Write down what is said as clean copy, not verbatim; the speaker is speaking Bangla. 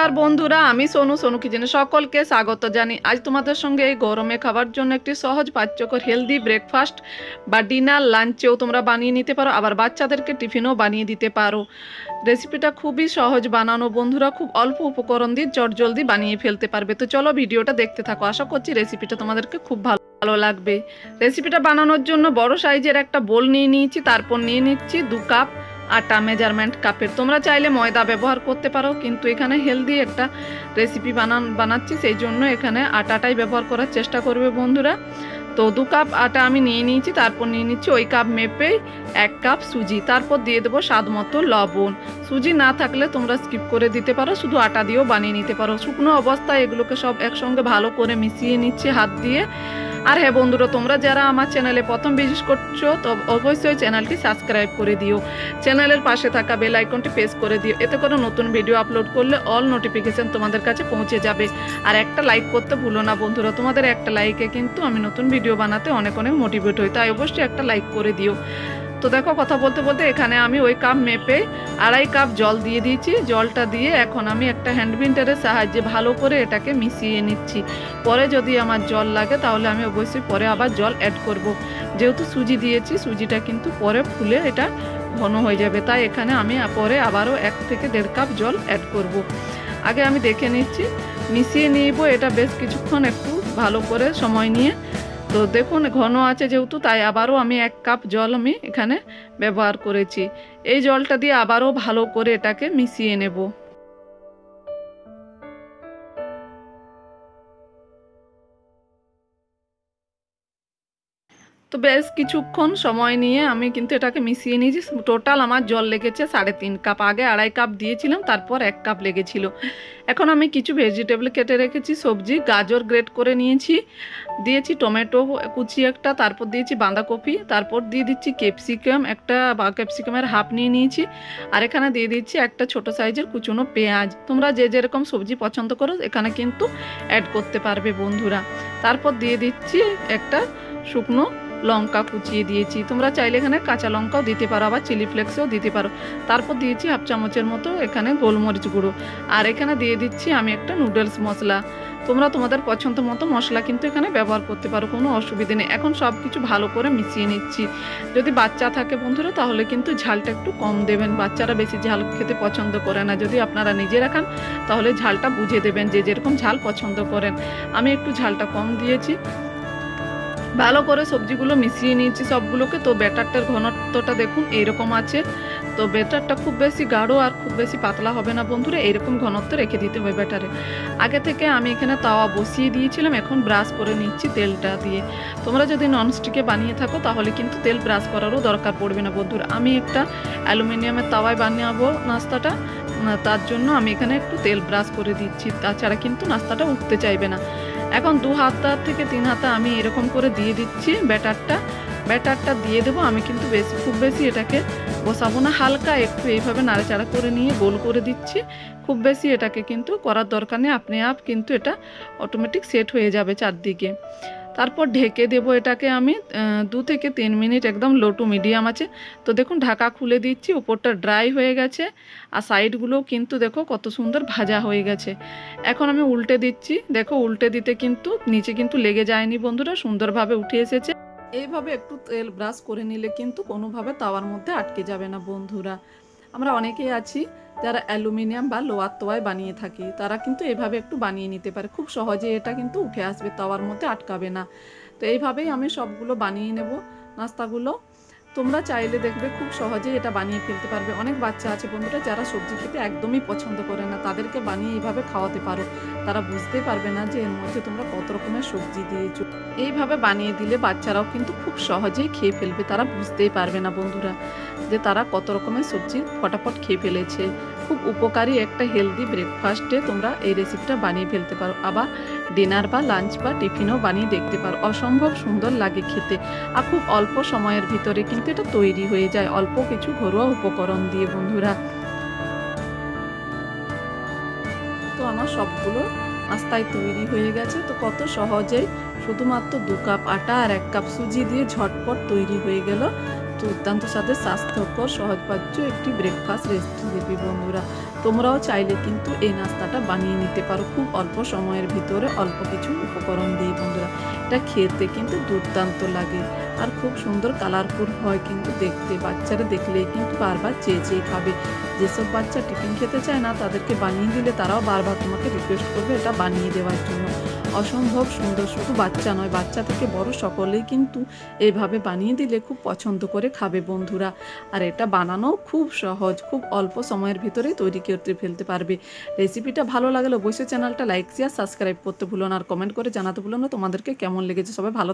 নমস্কার বন্ধুরা, আমি সোনু সোনু কিচেনে সকলকে স্বাগত জানি। আজ তোমাদের সঙ্গে এই গরমে খাবার জন্য একটি সহজ পাচ্যকর হেলদি ব্রেকফাস্ট বা ডিনার লাঞ্চেও তোমরা বানিয়ে নিতে পারো, আবার বাচ্চাদেরকে টিফিনও বানিয়ে দিতে পারো। রেসিপিটা খুবই সহজ বানানো বন্ধুরা, খুব অল্প উপকরণ দিয়ে চটজলদি বানিয়ে ফেলতে পারবে। তো চলো ভিডিওটা দেখতে থাকো, আশা করছি রেসিপিটা তোমাদেরকে খুব ভালো লাগবে। রেসিপিটা বানানোর জন্য বড় সাইজের একটা বোল নিয়ে নিয়েছি, তারপর নিয়ে নিচ্ছি 2 কাপ আটা মেজারমেন্ট কাপের। তোমরা চাইলে ময়দা ব্যবহার করতে পারো, কিন্তু এখানে হেলদি একটা রেসিপি বানাচ্ছি, সেই জন্য এখানে আটাটাই ব্যবহার করার চেষ্টা করবে বন্ধুরা। তো 2 কাপ আটা আমি নিয়ে নিয়েছি, তারপর নিয়ে নিচ্ছি ওই কাপ মেপেই 1 কাপ সুজি, তারপর দিয়ে দেবো স্বাদ মতো লবণ। সুজি না থাকলে তোমরা স্কিপ করে দিতে পারো, শুধু আটা দিয়েও বানিয়ে নিতে পারো। শুকনো অবস্থায় এগুলোকে সব একসঙ্গে ভালো করে মিশিয়ে নিচ্ছি হাত দিয়ে। আর হ্যাঁ বন্ধুরা, তোমরা যারা আমার চ্যানেলে প্রথম ভিজিট করছো তো অবশ্যই চ্যানেলটি সাবস্ক্রাইব করে দিও, চ্যানেলের পাশে থাকা বেল আইকনটি প্রেস করে দিও, এতে করে নতুন ভিডিও আপলোড করলে অল নোটিফিকেশন তোমাদের কাছে পৌঁছে যাবে। আর একটা লাইক করতে ভুলো না বন্ধুরা, তোমাদের একটা লাইকে কিন্তু আমি নতুন ভিডিও বানাতে অনেক মোটিভেট হই, তাই অবশ্যই একটা লাইক করে দিও। তো দেখো, কথা বলতে বলতে এখানে আমি ওই কাপ মেপে 2.5 কাপ জল দিয়ে দিয়েছি। জলটা দিয়ে এখন আমি একটা হ্যান্ড ব্লেন্ডারের সাহায্যে ভালো করে এটাকে মিশিয়ে নিচ্ছি। পরে যদি আমার জল লাগে তাহলে আমি অবশ্যই পরে আবার জল অ্যাড করব। যেহেতু সুজি দিয়েছি, সুজিটা কিন্তু পরে ফুলে এটা ঘন হয়ে যাবে, তাই এখানে আমি পরে আবারও 1 থেকে 1.5 কাপ জল অ্যাড করব। আগে আমি দেখে নিচ্ছি, মিশিয়ে নিব এটা বেশ কিছুক্ষণ একটু ভালো করে সময় নিয়ে। তো দেখুন ঘন আছে যেহেতু, তাই আবারও আমি 1 কাপ জল আমি এখানে ব্যবহার করেছি। এই জলটা দিয়ে আবারও ভালো করে এটাকে মিশিয়ে নেব। তো বেশ কিছুক্ষণ সময় নিয়ে আমি কিন্তু এটাকে মিশিয়ে নিয়েছি। টোটাল আমার জল লেগেছে 3.5 কাপ, আগে 2.5 কাপ দিয়েছিলাম, তারপর 1 কাপ লেগেছিল। এখন আমি কিছু ভেজিটেবল কেটে রেখেছি, সবজি গাজর গ্রেট করে নিয়েছি, দিয়েছি টমেটো কুচি একটা, তারপর দিয়েছি বাঁধাকপি, তারপর দিয়ে দিচ্ছি ক্যাপসিকাম একটা, বা ক্যাপসিকামের হাফ নিয়ে নিয়েছি। আর এখানে দিয়ে দিচ্ছি একটা ছোট সাইজের কুচনো পেঁয়াজ। তোমরা যে যেরকম সবজি পছন্দ করো এখানে কিন্তু অ্যাড করতে পারবে বন্ধুরা। তারপর দিয়ে দিচ্ছি একটা শুকনো লঙ্কা কুচিয়ে দিয়েছি, তোমরা চাইলে এখানে কাঁচা লঙ্কাও দিতে পারো, আবার চিলি ফ্লেক্সও দিতে পারো। তারপর দিয়েছি 1/2 চামচের মতো এখানে গোলমরিচ গুঁড়ো। আর এখানে দিয়ে দিচ্ছি আমি একটা নুডলস মশলা। তোমরা তোমাদের পছন্দ মতো মশলা কিন্তু এখানে ব্যবহার করতে পারো, কোনো অসুবিধে নেই। এখন সব কিছু ভালো করে মিশিয়ে নিচ্ছি। যদি বাচ্চা থাকে বন্ধুরা তাহলে কিন্তু ঝালটা একটু কম দেবেন, বাচ্চারা বেশি ঝাল খেতে পছন্দ করে না। যদি আপনারা নিজেরা খান তাহলে ঝালটা বুঝে দেবেন, যে যেরকম ঝাল পছন্দ করেন। আমি একটু ঝালটা কম দিয়েছি। ভালো করে সবজিগুলো মিশিয়ে নিয়েছি সবগুলোকে। তো ব্যাটারটার ঘনত্বটা দেখুন এইরকম আছে। তো ব্যাটারটা খুব বেশি গাঢ় আর খুব বেশি পাতলা হবে না বন্ধুরা, এইরকম ঘনত্ব রেখে দিতে হবে ব্যাটারে। আগে থেকে আমি এখানে তাওয়া বসিয়ে দিয়েছিলাম, এখন ব্রাশ করে নিচ্ছি তেলটা দিয়ে। তোমরা যদি ননস্টিকে বানিয়ে থাকো তাহলে কিন্তু তেল ব্রাশ করারও দরকার পড়বে না বন্ধুরা। আমি একটা অ্যালুমিনিয়ামের তাওয়ায় বানাবো নাস্তাটা, তার জন্য আমি এখানে একটু তেল ব্রাশ করে দিচ্ছি, তাছাড়া কিন্তু নাস্তাটা উঠতে চাইবে না। এখন 2 হাতা থেকে 3 হাতা আমি এরকম করে দিয়ে দিচ্ছি ব্যাটারটা দিয়ে দেবো। আমি কিন্তু খুব বেশি এটাকে বসাবো না, হালকা একটু এইভাবে নাড়াচাড়া করে নিয়ে গোল করে দিচ্ছি। খুব বেশি এটাকে কিন্তু করার দরকার নেই, আপনি আপ কিন্তু এটা অটোমেটিক সেট হয়ে যাবে চারদিকে। তারপর ঢেকে দেব এটাকে আমি 2 থেকে 3 মিনিট, একদম লো টু মিডিয়াম আছে। তো দেখুন ঢাকা খুলে দিচ্ছি, উপরটা ড্রাই হয়ে গেছে আর সাইডগুলোও কিন্তু দেখো কত সুন্দর ভাজা হয়ে গেছে। এখন আমি উল্টে দিচ্ছি, দেখো উল্টে দিতে কিন্তু নিচে কিন্তু লেগে যায়নি বন্ধুরা, সুন্দরভাবে উঠে এসেছে। এইভাবে একটু তেল ব্রাশ করে নিলে কিন্তু কোনোভাবে তাওয়ার মধ্যে আটকে যাবে না বন্ধুরা। আমরা অনেকেই আছি যারা অ্যালুমিনিয়াম বা লোহার তাওয়ায় বানিয়ে থাকি, তারা কিন্তু এভাবে একটু বানিয়ে নিতে পারে, খুব সহজে এটা কিন্তু উঠে আসবে, তাওয়ার মধ্যে আটকাবে না। তো এইভাবেই আমি সবগুলো বানিয়ে নেব নাস্তাগুলো। তোমরা চাইলে দেখবে খুব সহজেই এটা বানিয়ে ফেলতে পারবে। অনেক বাচ্চা আছে বন্ধুরা যারা সবজি খেতে একদমই পছন্দ করে না, তাদেরকে বানিয়ে এইভাবে খাওয়াতে পারো, তারা বুঝতে পারবে না যে এর মধ্যে তোমরা কত রকমের সবজি দিয়েছো। এইভাবে বানিয়ে দিলে বাচ্চারাও কিন্তু খুব সহজেই খেয়ে ফেলবে, তারা বুঝতেই পারবে না বন্ধুরা যে তারা কত রকমের সবজি ফটাফট খেয়ে ফেলেছে। খুব উপকারী একটা হেলদি ব্রেকফাস্টে তোমরা এই রেসিপিটা বানিয়ে ফেলতে পারো, আবার ডিনার বা লাঞ্চ বা টিফিনও বানিয়ে দেখতে পারো। অসম্ভব সুন্দর লাগে খেতে, আর খুব অল্প সময়ের ভিতরে কিন্তু এটা তৈরি হয়ে যায়, অল্প কিছু ঘরোয়া উপকরণ দিয়ে বন্ধুরা। তো আমার সবগুলো নাস্তায় তৈরি হয়ে গেছে। তো কত সহজেই শুধুমাত্র 2 কাপ আটা আর 1 কাপ সুজি দিয়ে ঝটপট তৈরি হয়ে গেল দুর্দান্ত স্বাদের স্বাস্থ্যকর সহজপাচ্য একটি ব্রেকফাস্ট রেসিপি বন্ধুরা। তোমরাও চাইলে কিন্তু এই নাস্তাটা বানিয়ে নিতে পারো খুব অল্প সময়ের ভিতরে অল্প কিছু উপকরণ দিয়ে বন্ধুরা। এটা খেতে কিন্তু দুর্দান্ত লাগে আর খুব সুন্দর কালারফুল হয় কিন্তু দেখতে, বাচ্চারা দেখলেই কিন্তু বারবার চেয়ে চেয়ে খাবে। যেসব বাচ্চা টিফিন খেতে চায় না তাদেরকে বানিয়ে দিলে তারাও বারবার তোমাকে রিকোয়েস্ট করবে এটা বানিয়ে দেওয়ার জন্য। অসম্ভব সুন্দর, শুধু বাচ্চা নয় বাচ্চা থেকে বড় সকলেই কিন্তু এইভাবে বানিয়ে দিলে খুব পছন্দ করে খাবে বন্ধুরা। আর এটা বানানো খুব সহজ, খুব অল্প সময়ের ভিতরেই তৈরি করতে ফেলতে পারবে। রেসিপিটা ভালো লাগলে অবশ্যই চ্যানেলটা লাইক শেয়ার সাবস্ক্রাইব করতে ভুলো না, আর কমেন্ট করে জানাতে ভুলো না তোমাদেরকে কেমন লেগেছে। সবাই ভালো